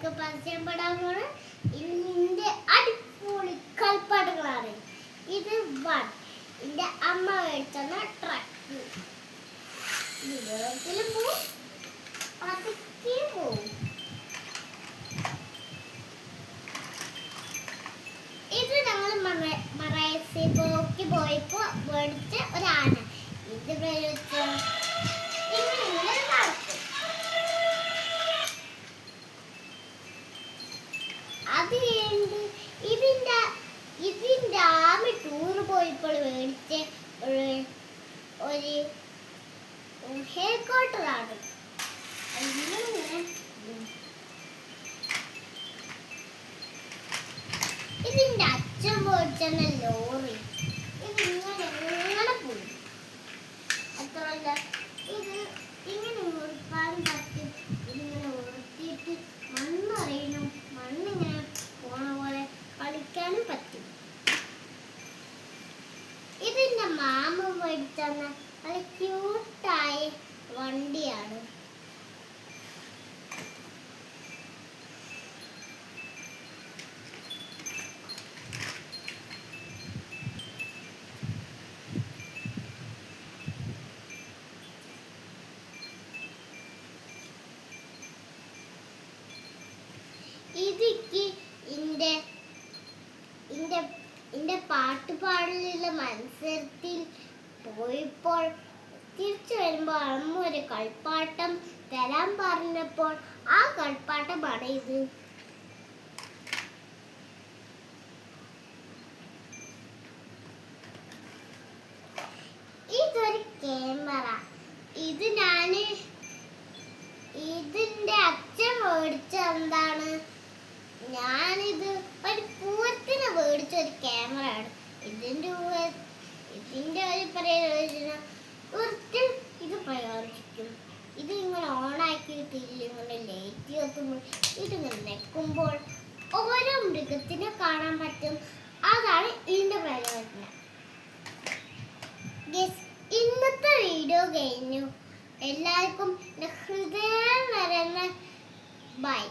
നിങ്ങൾക്ക് പരിചയപ്പെടാൻ പോണ ഇതിന്റെ അടിപൊളി കളിപ്പാട്ടങ്ങളാണ്. ഇത് എന്റെ അമ്മ മേടിച്ചെന്ന ട്രക്ക്. ഇതിലും പോവും, പതുക്കെ പോവും. ഇത് ഞങ്ങൾ മറൈസിലേക്ക് പോയപ്പോ മേടിച്ച ഒരാന. ഇത് മേടിച്ച ഇങ്ങനെ നടക്കും. അത് കഴിഞ്ഞ് ഇതിന്റെ ആമി ടൂറ് പോയപ്പോൾ മേടിച്ച ഒരു ഹെലികോപ്റ്ററാണ്. ഇതിന്റെ അച്ഛൻ മേടിച്ചെന്ന ലോറി. ഇതിങ്ങനെ പോയി. അത്രല്ല, ഇത് ഇങ്ങനെ ഉറപ്പാനും പറ്റും. ഇതിങ്ങനെ ഉറത്തിയിട്ട് മണ്ണറിയണം. മണ്ണിങ്ങനെ പോണ പോലെ കളിക്കാനും പറ്റും. ഇതിന്റെ മാമ മേടിച്ചെന്ന നല്ല ക്യൂട്ടായ വണ്ടിയാണ്. ഇതിക്ക് ഇന്റെ പാട്ടുപാടലുള്ള മത്സരത്തിൽ പോയപ്പോൾ തിരിച്ചു വരുമ്പോൾ അമ്മ ഒരു കളിപ്പാട്ടം തരാൻ പറഞ്ഞപ്പോൾ ആ കളിപ്പാട്ടമാണ് ഇത്. ഇതൊരു ക്യാമറ. ഇത് ഇതിന്റെ അച്ഛൻ മേടിച്ച എന്താണ്, ഞാനിത് ഒരു പൂരത്തിന് മേടിച്ച ഒരു ക്യാമറയാണ്. ഇതിന്റെ ഒരു പ്രയോജനം ഇത് പ്രയോജിക്കും. ഇത് ഇങ്ങനെ ഓണാക്കിയിട്ടില്ല, ഇങ്ങനെ ലൈറ്റ് കത്തുമ്പോൾ ഇതിങ്ങനെ നെക്കുമ്പോൾ ഓരോ മൃഗത്തിനെ കാണാൻ പറ്റും. അതാണ് ഇതിന്റെ പ്രയോജനം. ഇന്നത്തെ വീഡിയോ കഴിഞ്ഞു. എല്ലാവർക്കും ഹൃദയം നിറഞ്ഞ ബൈ.